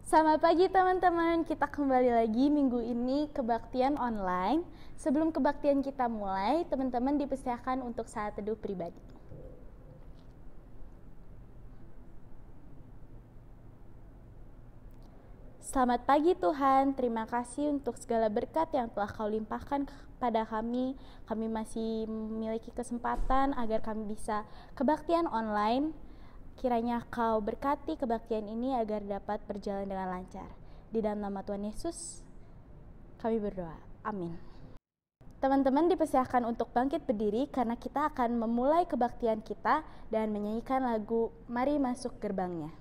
Selamat pagi teman-teman, kita kembali lagi minggu ini kebaktian online. Sebelum kebaktian kita mulai, teman-teman dipersilakan untuk saat teduh pribadi. Selamat pagi Tuhan, terima kasih untuk segala berkat yang telah Kau limpahkan kepada kami. Kami masih memiliki kesempatan agar kami bisa kebaktian online. Kiranya Kau berkati kebaktian ini agar dapat berjalan dengan lancar. Di dalam nama Tuhan Yesus, kami berdoa. Amin. Teman-teman dipersilakan untuk bangkit berdiri karena kita akan memulai kebaktian kita dan menyanyikan lagu Mari Masuk Gerbangnya.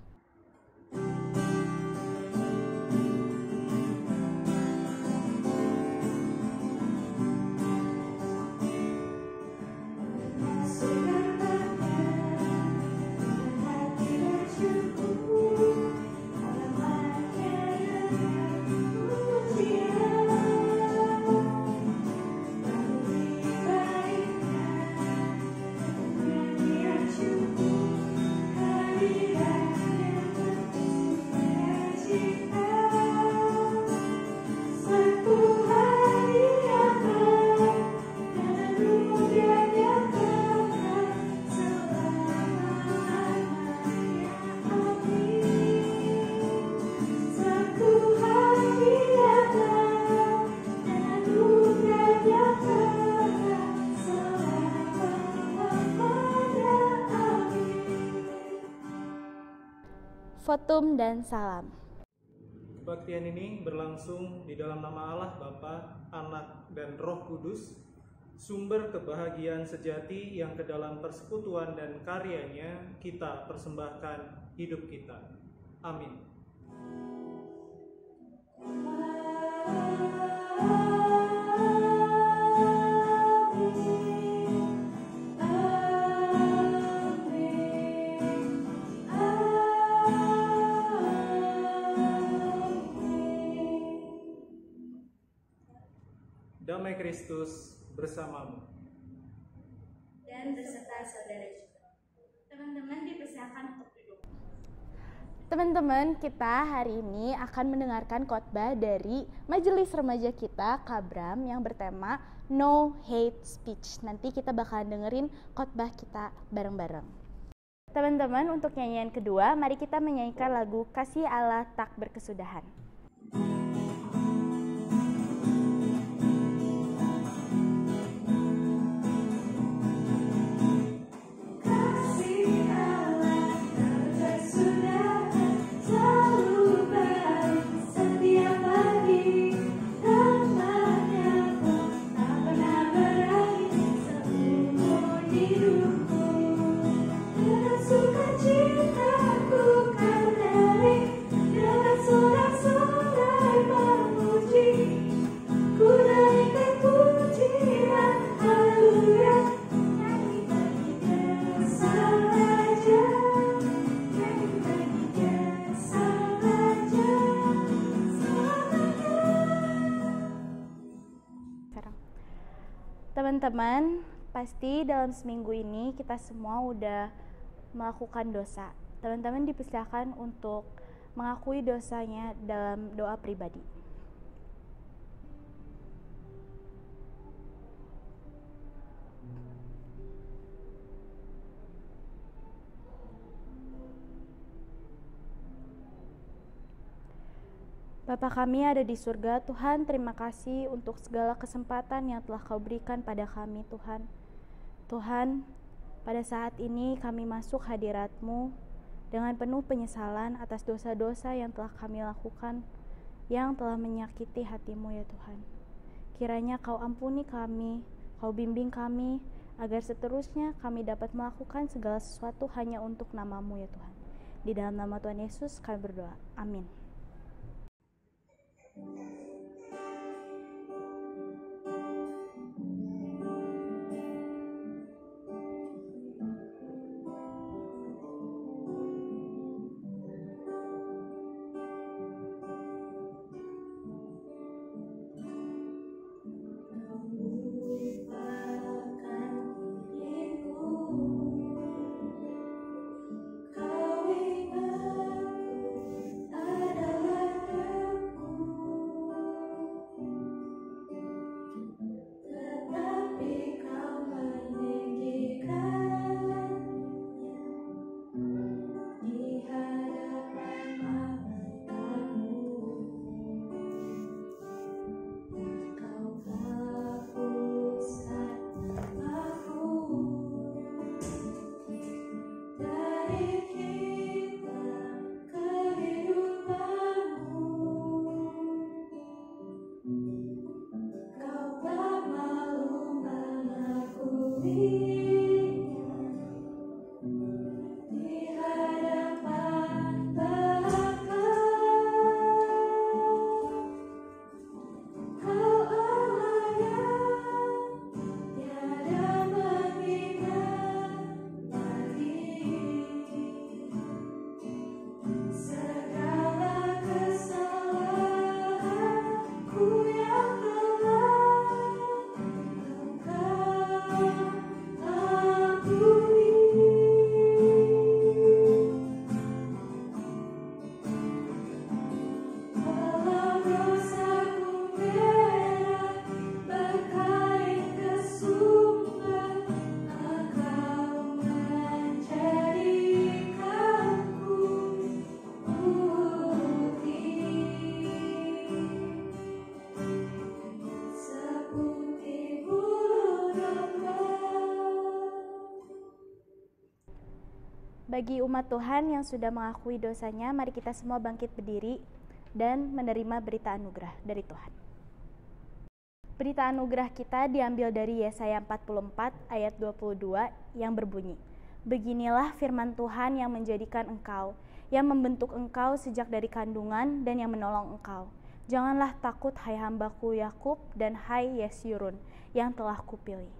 Votum dan salam. Kebaktian ini berlangsung di dalam nama Allah Bapa, Anak, dan Roh Kudus, sumber kebahagiaan sejati yang ke dalam persekutuan dan karyanya kita persembahkan hidup kita. Amin. Damai Kristus bersamamu. Dan beserta saudara juga. Teman-teman dipersilakan untuk duduk. Teman-teman, kita hari ini akan mendengarkan khotbah dari majelis remaja kita, Kabram, yang bertema No Hate Speech. Nanti kita bakalan dengerin khotbah kita bareng-bareng. Teman-teman, untuk nyanyian kedua, mari kita menyanyikan lagu Kasih Allah Tak Berkesudahan. Teman-teman, pasti dalam seminggu ini kita semua udah melakukan dosa. Teman-teman dipersilakan untuk mengakui dosanya dalam doa pribadi. Bapa kami ada di surga, Tuhan, terima kasih untuk segala kesempatan yang telah Kau berikan pada kami, Tuhan. Tuhan, pada saat ini kami masuk hadirat-Mu dengan penuh penyesalan atas dosa-dosa yang telah kami lakukan, yang telah menyakiti hati-Mu ya Tuhan. Kiranya Kau ampuni kami, Kau bimbing kami, agar seterusnya kami dapat melakukan segala sesuatu hanya untuk nama-Mu ya Tuhan. Di dalam nama Tuhan Yesus kami berdoa, amin. Kau ingatku adalah Bagi umat Tuhan yang sudah mengakui dosanya, mari kita semua bangkit berdiri dan menerima berita anugerah dari Tuhan. Berita anugerah kita diambil dari Yesaya 44 ayat 22 yang berbunyi, "Beginilah firman Tuhan yang menjadikan engkau, yang membentuk engkau sejak dari kandungan dan yang menolong engkau. Janganlah takut hai hambaku Yakub dan hai Yesyurun yang telah kupilih."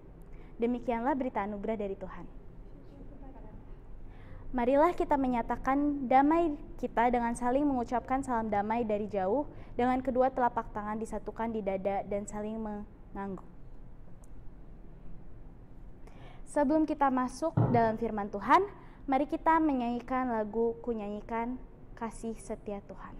Demikianlah berita anugerah dari Tuhan. Marilah kita menyatakan damai kita dengan saling mengucapkan salam damai dari jauh, dengan kedua telapak tangan disatukan di dada dan saling mengangguk. Sebelum kita masuk dalam firman Tuhan, mari kita menyanyikan lagu "Ku Nyanyikan Kasih Setia Tuhan".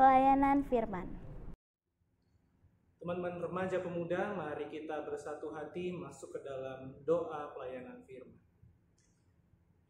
Pelayanan firman. Teman-teman remaja pemuda, mari kita bersatu hati masuk ke dalam doa pelayanan firman.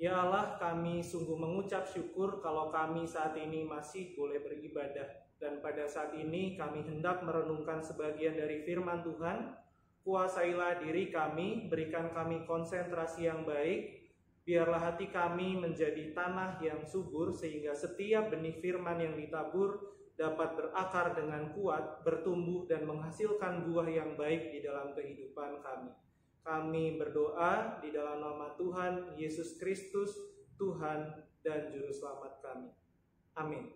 Ya Allah, kami sungguh mengucap syukur kalau kami saat ini masih boleh beribadah. Dan pada saat ini kami hendak merenungkan sebagian dari firman Tuhan. Kuasailah diri kami, berikan kami konsentrasi yang baik. Biarlah hati kami menjadi tanah yang subur, sehingga setiap benih firman yang ditabur dapat berakar dengan kuat, bertumbuh dan menghasilkan buah yang baik di dalam kehidupan kami. Kami berdoa di dalam nama Tuhan Yesus Kristus, Tuhan dan Juru Selamat kami. Amin.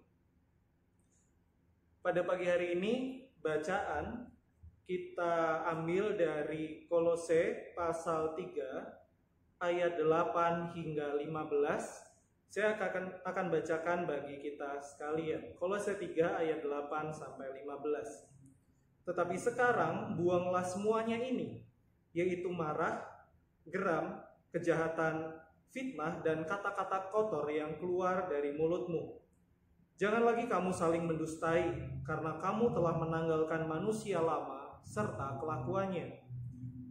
Pada pagi hari ini, bacaan kita ambil dari Kolose pasal 3, ayat 8 hingga 15. Saya akan bacakan bagi kita sekalian. Kolose 3 ayat 8 sampai 15. Tetapi sekarang buanglah semuanya ini, yaitu marah, geram, kejahatan, fitnah, dan kata-kata kotor yang keluar dari mulutmu. Jangan lagi kamu saling mendustai, karena kamu telah menanggalkan manusia lama serta kelakuannya,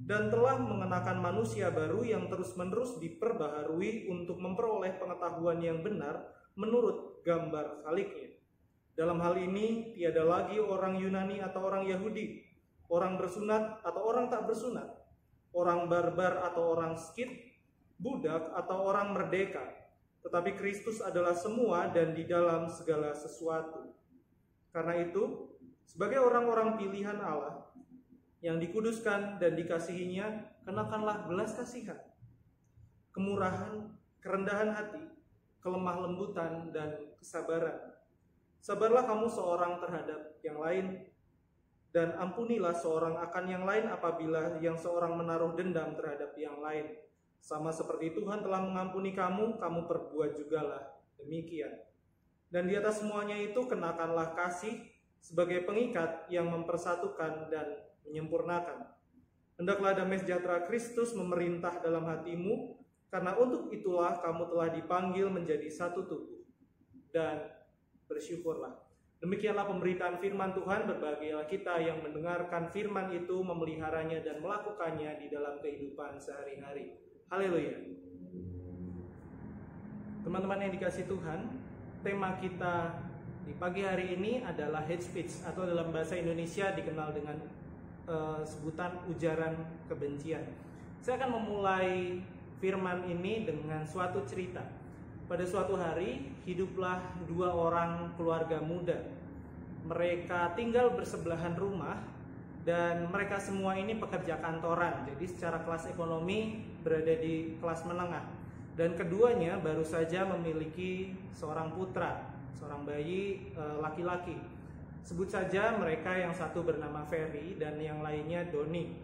dan telah mengenakan manusia baru yang terus-menerus diperbaharui untuk memperoleh pengetahuan yang benar menurut gambar Khaliknya. Dalam hal ini, tiada lagi orang Yunani atau orang Yahudi, orang bersunat atau orang tak bersunat, orang barbar atau orang Skit, budak atau orang merdeka, tetapi Kristus adalah semua dan di dalam segala sesuatu. Karena itu, sebagai orang-orang pilihan Allah yang dikuduskan dan dikasihinya, kenakanlah belas kasihan, kemurahan, kerendahan hati, kelemah lembutan, dan kesabaran. Sabarlah kamu seorang terhadap yang lain, dan ampunilah seorang akan yang lain apabila yang seorang menaruh dendam terhadap yang lain. Sama seperti Tuhan telah mengampuni kamu, kamu perbuat jugalah demikian. Dan di atas semuanya itu kenakanlah kasih sebagai pengikat yang mempersatukan dan menyempurnakan. Hendaklah damai sejahtera Kristus memerintah dalam hatimu, karena untuk itulah kamu telah dipanggil menjadi satu tubuh. Dan bersyukurlah. Demikianlah pemberitaan firman Tuhan. Berbahagialah kita yang mendengarkan firman itu, memeliharanya dan melakukannya di dalam kehidupan sehari-hari. Haleluya. Teman-teman yang dikasihi Tuhan, tema kita di pagi hari ini adalah hate speech, atau dalam bahasa Indonesia dikenal dengan sebutan ujaran kebencian. Saya akan memulai firman ini dengan suatu cerita. Pada suatu hari, hiduplah dua orang keluarga muda. Mereka tinggal bersebelahan rumah dan mereka semua ini pekerja kantoran. Jadi secara kelas ekonomi berada di kelas menengah. Dan keduanya baru saja memiliki seorang putra, seorang bayi laki-laki. Sebut saja mereka yang satu bernama Ferry dan yang lainnya Doni.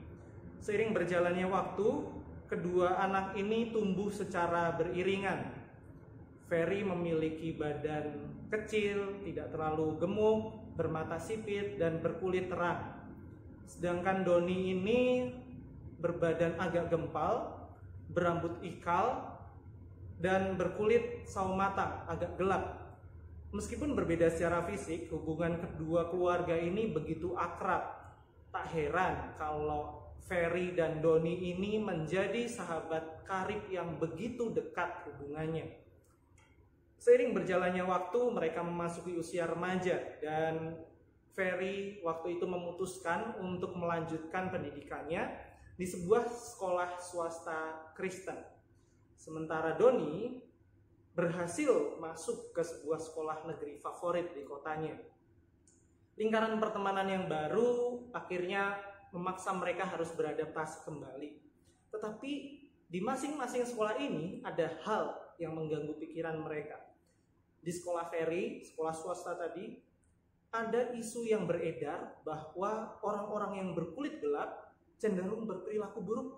Seiring berjalannya waktu, kedua anak ini tumbuh secara beriringan. Ferry memiliki badan kecil, tidak terlalu gemuk, bermata sipit, dan berkulit terang. Sedangkan Doni ini berbadan agak gempal, berambut ikal, dan berkulit sawo matang, agak gelap. Meskipun berbeda secara fisik, hubungan kedua keluarga ini begitu akrab. Tak heran kalau Ferry dan Doni ini menjadi sahabat karib yang begitu dekat hubungannya. Seiring berjalannya waktu, mereka memasuki usia remaja dan Ferry waktu itu memutuskan untuk melanjutkan pendidikannya di sebuah sekolah swasta Kristen. Sementara Doni berhasil masuk ke sebuah sekolah negeri favorit di kotanya. Lingkaran pertemanan yang baru akhirnya memaksa mereka harus beradaptasi kembali. Tetapi di masing-masing sekolah ini ada hal yang mengganggu pikiran mereka. Di sekolah Ferry, sekolah swasta tadi, ada isu yang beredar bahwa orang-orang yang berkulit gelap cenderung berperilaku buruk.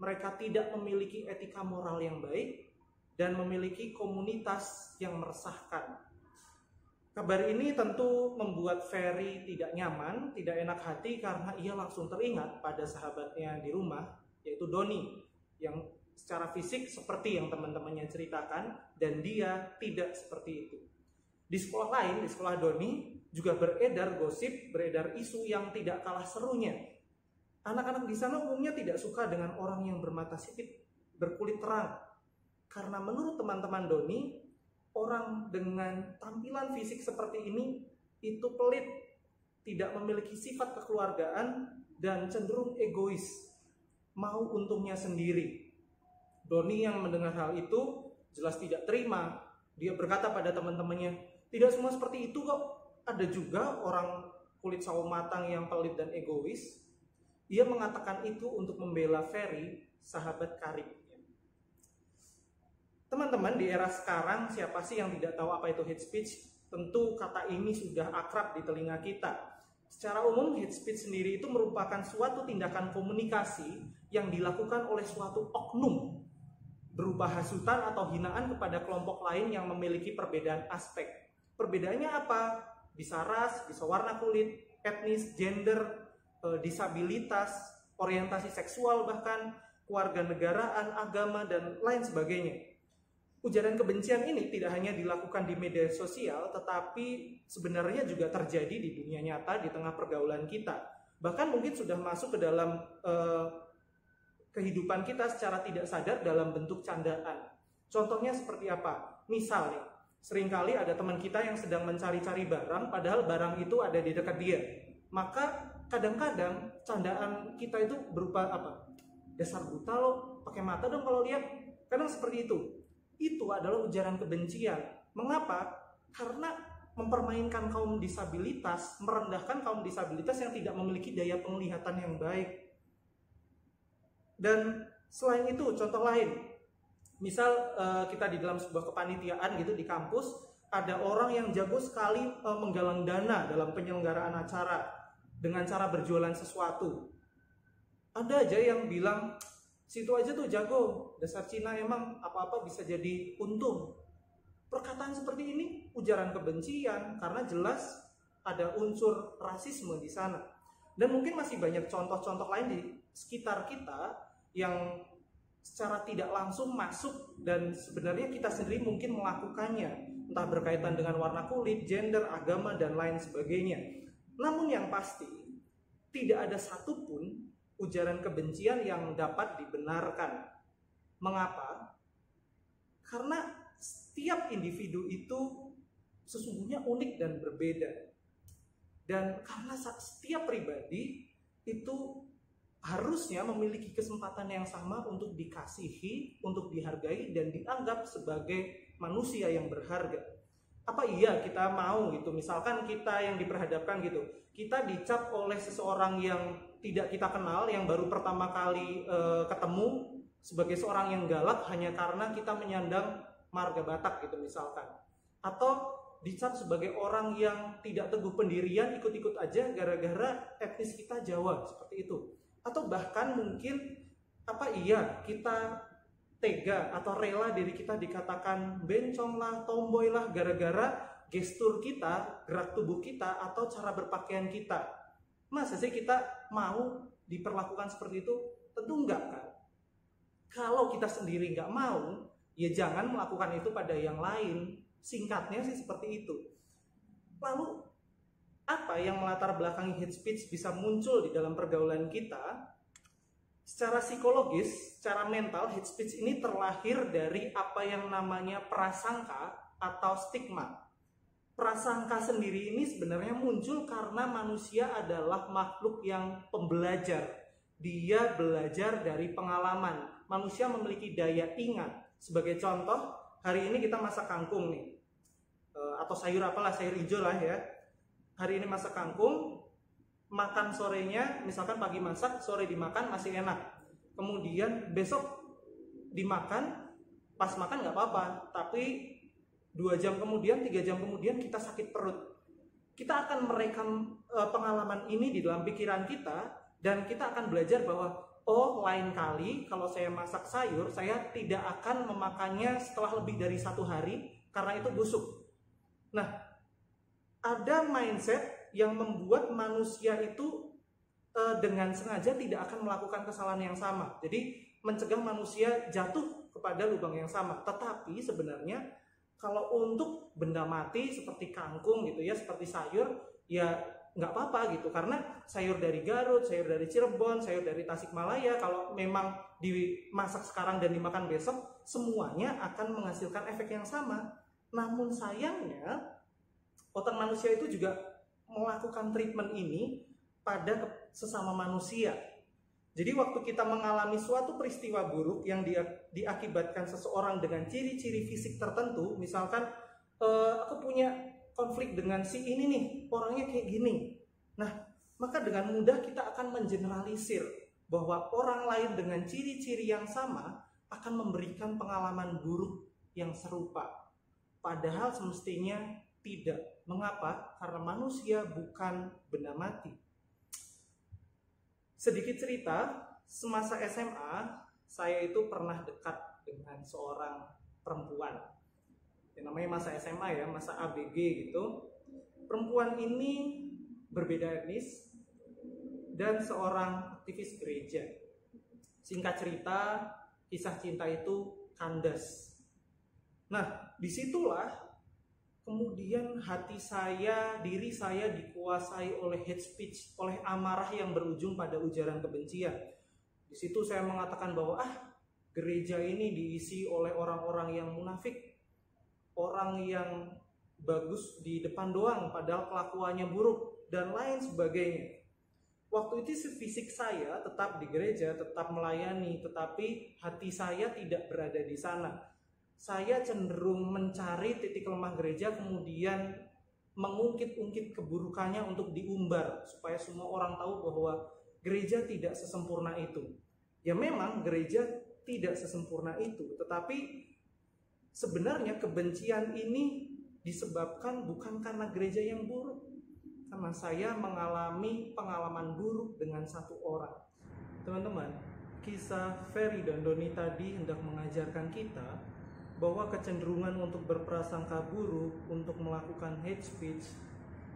Mereka tidak memiliki etika moral yang baik dan memiliki komunitas yang meresahkan. Kabar ini tentu membuat Ferry tidak nyaman, tidak enak hati karena ia langsung teringat pada sahabatnya di rumah, yaitu Doni, yang secara fisik seperti yang teman-temannya ceritakan, dan dia tidak seperti itu. Di sekolah lain, di sekolah Doni, juga beredar gosip, beredar isu yang tidak kalah serunya. Anak-anak di sana umumnya tidak suka dengan orang yang bermata sipit, berkulit terang. Karena menurut teman-teman Doni, orang dengan tampilan fisik seperti ini itu pelit, tidak memiliki sifat kekeluargaan, dan cenderung egois, mau untungnya sendiri. Doni yang mendengar hal itu jelas tidak terima. Dia berkata pada teman-temannya, tidak semua seperti itu kok. Ada juga orang kulit sawo matang yang pelit dan egois. Ia mengatakan itu untuk membela Ferry, sahabat karibnya. Teman-teman, di era sekarang siapa sih yang tidak tahu apa itu hate speech? Tentu kata ini sudah akrab di telinga kita. Secara umum, hate speech sendiri itu merupakan suatu tindakan komunikasi yang dilakukan oleh suatu oknum berupa hasutan atau hinaan kepada kelompok lain yang memiliki perbedaan aspek. Perbedaannya apa? Bisa ras, bisa warna kulit, etnis, gender, disabilitas, orientasi seksual, bahkan kewarganegaraan, agama, dan lain sebagainya. Ujaran kebencian ini tidak hanya dilakukan di media sosial, tetapi sebenarnya juga terjadi di dunia nyata, di tengah pergaulan kita. Bahkan mungkin sudah masuk ke dalam kehidupan kita secara tidak sadar dalam bentuk candaan. Contohnya seperti apa? Misalnya, seringkali ada teman kita yang sedang mencari-cari barang, padahal barang itu ada di dekat dia. Maka kadang-kadang candaan kita itu berupa apa? Dasar buta lo, pakai mata dong kalau lihat. Kadang seperti itu. Itu adalah ujaran kebencian. Mengapa? Karena mempermainkan kaum disabilitas, merendahkan kaum disabilitas yang tidak memiliki daya penglihatan yang baik. Dan selain itu, contoh lain, misal kita di dalam sebuah kepanitiaan gitu di kampus, ada orang yang jago sekali menggalang dana dalam penyelenggaraan acara dengan cara berjualan sesuatu. Ada aja yang bilang, situ aja tuh jago, dasar Cina emang apa-apa bisa jadi untung. Perkataan seperti ini ujaran kebencian karena jelas ada unsur rasisme di sana. Dan mungkin masih banyak contoh-contoh lain di sekitar kita yang secara tidak langsung masuk dan sebenarnya kita sendiri mungkin melakukannya, entah berkaitan dengan warna kulit, gender, agama, dan lain sebagainya. Namun yang pasti, tidak ada satupun ujaran kebencian yang dapat dibenarkan. Mengapa? Karena setiap individu itu sesungguhnya unik dan berbeda. Dan karena setiap pribadi itu harusnya memiliki kesempatan yang sama untuk dikasihi, untuk dihargai, dan dianggap sebagai manusia yang berharga. Apa iya kita mau gitu, misalkan kita yang diperhadapkan gitu, kita dicap oleh seseorang yang tidak kita kenal, yang baru pertama kali ketemu, sebagai seorang yang galak hanya karena kita menyandang marga Batak gitu misalkan, atau dicap sebagai orang yang tidak teguh pendirian, ikut-ikut aja gara-gara etnis kita Jawa, seperti itu. Atau bahkan mungkin kita tega atau rela diri kita dikatakan bencong lah, tomboy lah, gara-gara gestur kita, gerak tubuh kita, atau cara berpakaian kita. Masa sih kita mau diperlakukan seperti itu? Tentu enggak kan? Kalau kita sendiri enggak mau, ya jangan melakukan itu pada yang lain. Singkatnya sih seperti itu. Lalu, apa yang melatar belakangi hate speech bisa muncul di dalam pergaulan kita? Secara psikologis, secara mental, hate speech ini terlahir dari apa yang namanya prasangka atau stigma. Prasangka sendiri ini sebenarnya muncul karena manusia adalah makhluk yang pembelajar. Dia belajar dari pengalaman. Manusia memiliki daya ingat. Sebagai contoh, hari ini kita masak kangkung nih. Atau sayur apalah, sayur hijau lah ya. Hari ini masak kangkung, makan sorenya, misalkan pagi masak, sore dimakan masih enak. Kemudian besok dimakan, pas makan nggak apa-apa. Tapi 2 jam kemudian, 3 jam kemudian kita sakit perut. Kita akan merekam pengalaman ini di dalam pikiran kita, dan kita akan belajar bahwa oh, lain kali kalau saya masak sayur, saya tidak akan memakannya setelah lebih dari 1 hari karena itu busuk. Nah, ada mindset yang membuat manusia itu dengan sengaja tidak akan melakukan kesalahan yang sama. Jadi mencegah manusia jatuh kepada lubang yang sama. Tetapi sebenarnya kalau untuk benda mati seperti kangkung gitu ya, seperti sayur, ya nggak apa-apa gitu. Karena sayur dari Garut, sayur dari Cirebon, sayur dari Tasikmalaya, kalau memang dimasak sekarang dan dimakan besok, semuanya akan menghasilkan efek yang sama. Namun sayangnya, otak manusia itu juga melakukan treatment ini pada sesama manusia. Jadi waktu kita mengalami suatu peristiwa buruk yang diakibatkan seseorang dengan ciri-ciri fisik tertentu, misalkan aku punya konflik dengan si ini nih, orangnya kayak gini. Nah, maka dengan mudah kita akan mengeneralisir bahwa orang lain dengan ciri-ciri yang sama akan memberikan pengalaman buruk yang serupa. Padahal semestinya tidak. Mengapa? Karena manusia bukan benda mati. Sedikit cerita, semasa SMA, saya itu pernah dekat dengan seorang perempuan. Yang namanya masa SMA ya, masa ABG gitu. Perempuan ini berbeda etnis dan seorang aktivis gereja. Singkat cerita, kisah cinta itu kandas. Nah, disitulah kemudian hati saya, diri saya dikuasai oleh hate speech, oleh amarah yang berujung pada ujaran kebencian. Di situ saya mengatakan bahwa gereja ini diisi oleh orang-orang yang munafik, orang yang bagus di depan doang padahal kelakuannya buruk dan lain sebagainya. Waktu itu fisik saya tetap di gereja, tetap melayani, tetapi hati saya tidak berada di sana. Saya cenderung mencari titik lemah gereja, kemudian mengungkit-ungkit keburukannya untuk diumbar supaya semua orang tahu bahwa gereja tidak sesempurna itu. Ya memang gereja tidak sesempurna itu, tetapi sebenarnya kebencian ini disebabkan bukan karena gereja yang buruk, karena saya mengalami pengalaman buruk dengan satu orang. Teman-teman, kisah Ferry dan Doni tadi hendak mengajarkan kita bahwa kecenderungan untuk berprasangka buruk, untuk melakukan hate speech,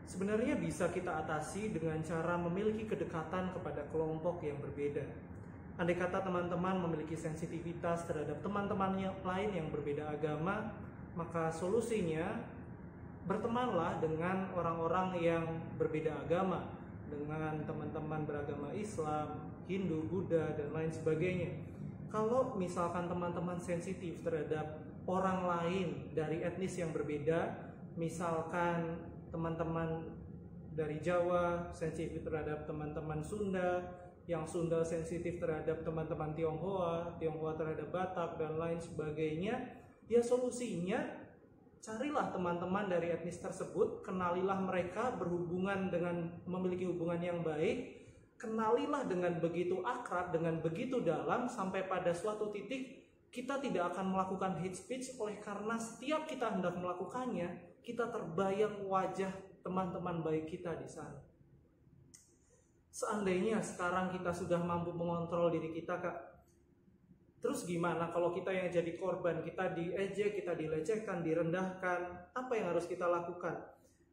sebenarnya bisa kita atasi dengan cara memiliki kedekatan kepada kelompok yang berbeda. Andai kata teman-teman memiliki sensitivitas terhadap teman-temannya lain yang berbeda agama, maka solusinya bertemanlah dengan orang-orang yang berbeda agama, dengan teman-teman beragama Islam, Hindu, Buddha, dan lain sebagainya. Kalau misalkan teman-teman sensitif terhadap orang lain dari etnis yang berbeda, misalkan teman-teman dari Jawa sensitif terhadap teman-teman Sunda, yang Sunda sensitif terhadap teman-teman Tionghoa, Tionghoa terhadap Batak, dan lain sebagainya, ya solusinya carilah teman-teman dari etnis tersebut, kenalilah mereka, berhubungan dengan memiliki hubungan yang baik, kenalilah dengan begitu akrab, dengan begitu dalam, sampai pada suatu titik kita tidak akan melakukan hate speech, oleh karena setiap kita hendak melakukannya, kita terbayang wajah teman-teman baik kita di sana. Seandainya sekarang kita sudah mampu mengontrol diri kita, Kak, terus gimana kalau kita yang jadi korban, kita diejek, kita dilecehkan, direndahkan, apa yang harus kita lakukan?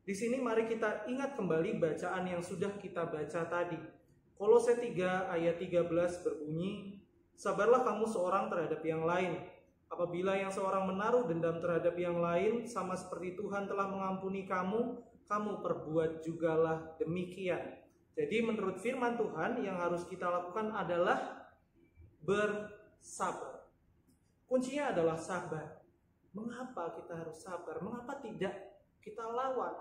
Di sini mari kita ingat kembali bacaan yang sudah kita baca tadi. Kolose 3 ayat 13 berbunyi, "Sabarlah kamu seorang terhadap yang lain. Apabila yang seorang menaruh dendam terhadap yang lain, sama seperti Tuhan telah mengampuni kamu, kamu perbuat jugalah demikian." Jadi menurut firman Tuhan, yang harus kita lakukan adalah bersabar. Kuncinya adalah sabar. Mengapa kita harus sabar? Mengapa tidak kita lawan?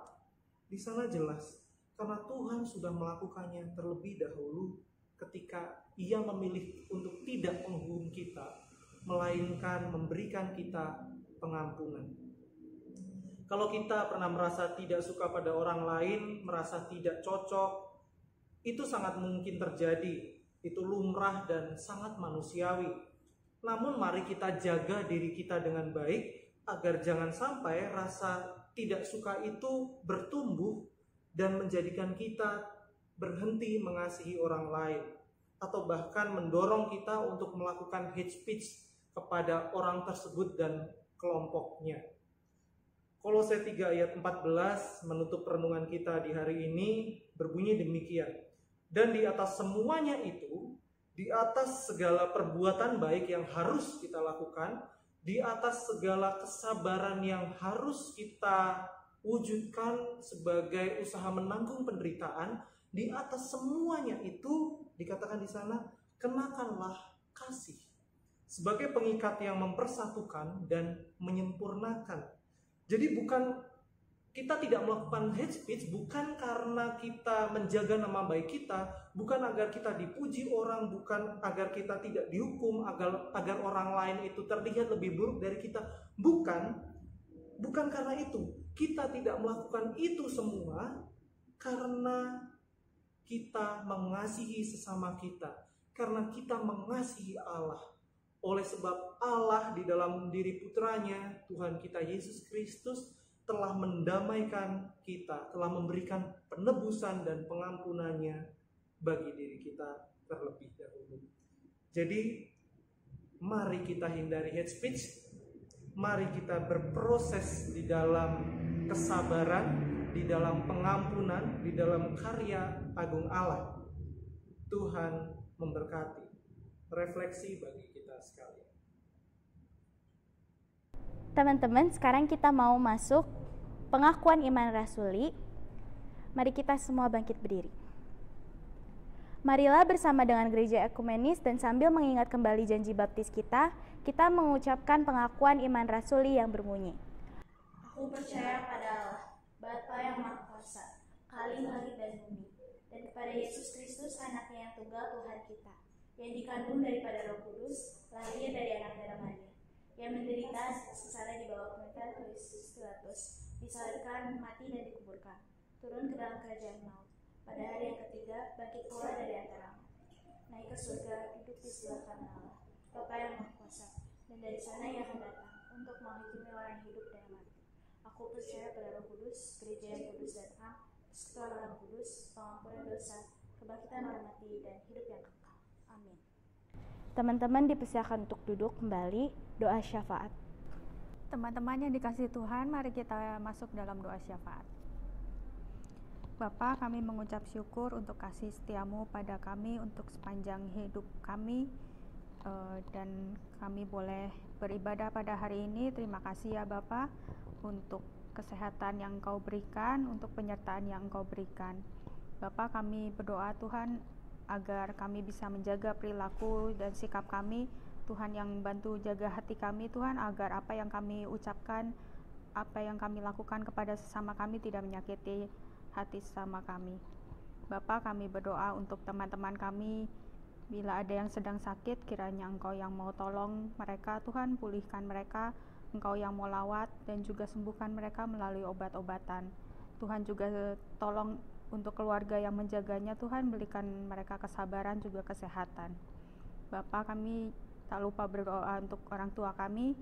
Di sana jelas, karena Tuhan sudah melakukannya terlebih dahulu ketika Ia memilih untuk tidak menghukum kita, melainkan memberikan kita pengampunan. Kalau kita pernah merasa tidak suka pada orang lain, merasa tidak cocok, itu sangat mungkin terjadi. Itu lumrah dan sangat manusiawi. Namun mari kita jaga diri kita dengan baik, agar jangan sampai rasa tidak suka itu bertumbuh dan menjadikan kita berhenti mengasihi orang lain, atau bahkan mendorong kita untuk melakukan hate speech kepada orang tersebut dan kelompoknya. Kolose 3 ayat 14 menutup renungan kita di hari ini berbunyi demikian. Dan di atas semuanya itu, di atas segala perbuatan baik yang harus kita lakukan, di atas segala kesabaran yang harus kita wujudkan sebagai usaha menanggung penderitaan, di atas semuanya itu dikatakan di sana, kenakanlah kasih sebagai pengikat yang mempersatukan dan menyempurnakan. Jadi kita tidak melakukan hate speech bukan karena kita menjaga nama baik kita, bukan agar kita dipuji orang, bukan agar kita tidak dihukum, agar orang lain itu terlihat lebih buruk dari kita. Bukan karena itu. Kita tidak melakukan itu semua karena kita mengasihi sesama kita, karena kita mengasihi Allah. Oleh sebab Allah di dalam diri putranya, Tuhan kita Yesus Kristus, telah mendamaikan kita, telah memberikan penebusan dan pengampunannya bagi diri kita terlebih dahulu. Jadi mari kita hindari hate speech, mari kita berproses di dalam kesabaran, di dalam pengampunan, di dalam karya agung Allah. Tuhan memberkati. Refleksi bagi kita sekalian. Teman-teman, sekarang kita mau masuk pengakuan iman rasuli. Mari kita semua bangkit berdiri. Marilah bersama dengan gereja ekumenis dan sambil mengingat kembali janji baptis kita mengucapkan pengakuan iman rasuli yang berbunyi, "Aku percaya pada Allah, Bapa yang Maha Kuasa, Khalil langit dan bumi, dan kepada Yesus Kristus anaknya yang tunggal Tuhan kita, yang dikandung daripada Roh Kudus, lahir dari anak darah Maria, yang menderita sengsara di bawah pemerintahan Pontius Pilatus, disalibkan, mati dan dikuburkan, turun ke dalam kerajaan maut, pada hari yang ketiga bangkit pula dari antara mati, naik ke surga, duduk di sebelah kanan Allah, Bapa yang Maha Kuasa, dan dari sana ia akan datang untuk menghakimi orang hidup dan mati. Aku percaya pada Roh Kudus, gereja yang kudus dan am, persekutuan orang kudus, pengampunan dosa, kebangkitan orang mati, dan hidup yang kekal. Amin." Teman-teman dipersilakan untuk duduk kembali. Doa syafaat. Teman-teman yang dikasihi Tuhan, mari kita masuk dalam doa syafaat. Bapa, kami mengucap syukur untuk kasih setiamu pada kami untuk sepanjang hidup kami, dan kami boleh beribadah pada hari ini. Terima kasih ya Bapa untuk kesehatan yang Engkau berikan, untuk penyertaan yang Engkau berikan. Bapa, kami berdoa Tuhan agar kami bisa menjaga perilaku dan sikap kami. Tuhan yang bantu jaga hati kami Tuhan, agar apa yang kami ucapkan, apa yang kami lakukan kepada sesama kami tidak menyakiti hati sesama kami. Bapa, kami berdoa untuk teman-teman kami, bila ada yang sedang sakit, kiranya Engkau yang mau tolong mereka Tuhan, pulihkan mereka, Engkau yang mau lawat dan juga sembuhkan mereka melalui obat-obatan. Tuhan juga tolong untuk keluarga yang menjaganya Tuhan, berikan mereka kesabaran juga kesehatan. Bapa, kami tak lupa berdoa untuk orang tua kami,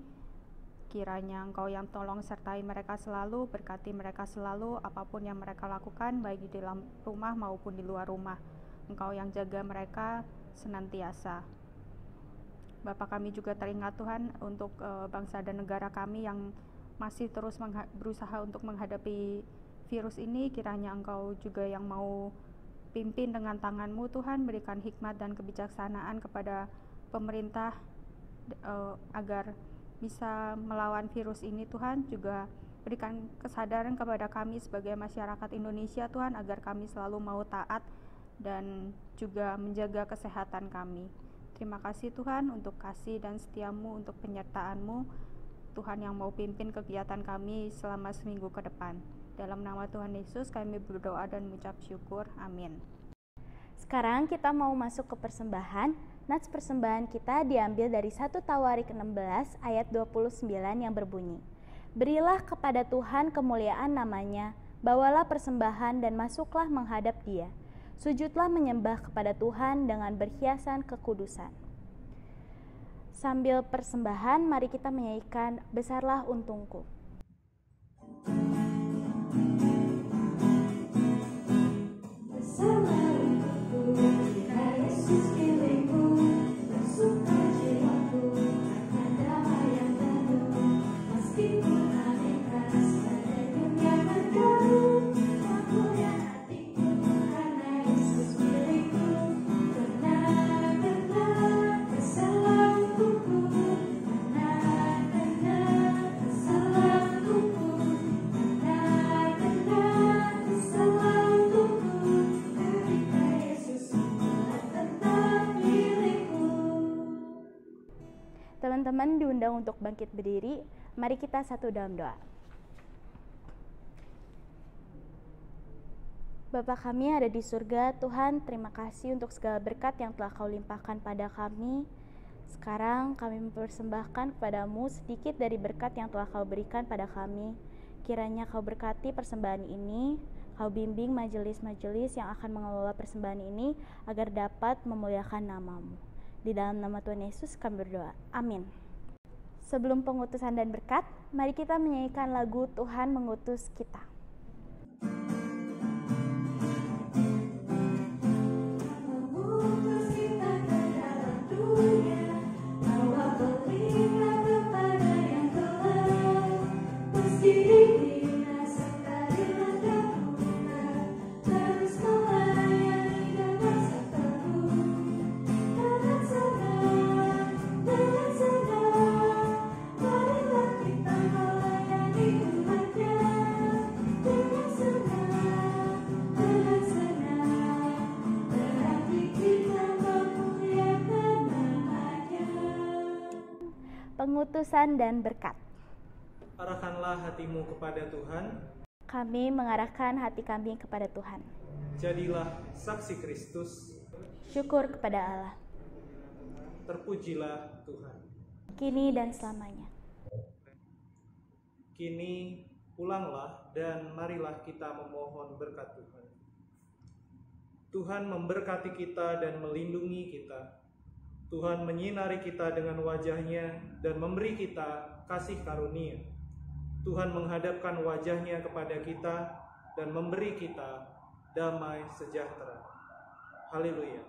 kiranya Engkau yang tolong sertai mereka selalu, berkati mereka selalu, apapun yang mereka lakukan, baik di dalam rumah maupun di luar rumah. Engkau yang jaga mereka senantiasa. Bapa, kami juga teringat Tuhan untuk bangsa dan negara kami yang masih terus berusaha untuk menghadapi virus ini. Kiranya Engkau juga yang mau pimpin dengan tangan-Mu Tuhan, berikan hikmat dan kebijaksanaan kepada pemerintah agar bisa melawan virus ini Tuhan. Juga berikan kesadaran kepada kami sebagai masyarakat Indonesia Tuhan, agar kami selalu mau taat dan juga menjaga kesehatan kami. Terima kasih Tuhan untuk kasih dan setia-Mu, untuk penyertaan-Mu Tuhan yang mau pimpin kegiatan kami selama seminggu ke depan. Dalam nama Tuhan Yesus kami berdoa dan mengucap syukur. Amin. Sekarang kita mau masuk ke persembahan. Nats persembahan kita diambil dari 1 Tawarik 16 ayat 29 yang berbunyi, "Berilah kepada Tuhan kemuliaan namanya, bawalah persembahan dan masuklah menghadap Dia. Sujudlah menyembah kepada Tuhan dengan berhiasan kekudusan." Sambil persembahan, mari kita menyanyikan "Besarlah Untungku". Teman-teman diundang untuk bangkit berdiri. Mari kita satu dalam doa. Bapa kami ada di surga, Tuhan, terima kasih untuk segala berkat yang telah Kau limpahkan pada kami. Sekarang kami mempersembahkan kepadamu sedikit dari berkat yang telah Kau berikan pada kami. Kiranya Kau berkati persembahan ini, Kau bimbing majelis-majelis yang akan mengelola persembahan ini agar dapat memuliakan nama-Mu. Di dalam nama Tuhan Yesus kami berdoa. Amin. Sebelum pengutusan dan berkat, mari kita menyanyikan lagu Tuhan Mengutus Kita. Pengutusan dan berkat. Arahkanlah hatimu kepada Tuhan. Kami mengarahkan hati kami kepada Tuhan. Jadilah saksi Kristus. Syukur kepada Allah. Terpujilah Tuhan. Kini dan selamanya. Kini pulanglah dan marilah kita memohon berkat Tuhan. Tuhan memberkati kita dan melindungi kita. Tuhan menyinari kita dengan wajah-Nya dan memberi kita kasih karunia. Tuhan menghadapkan wajah-Nya kepada kita dan memberi kita damai sejahtera. Haleluya.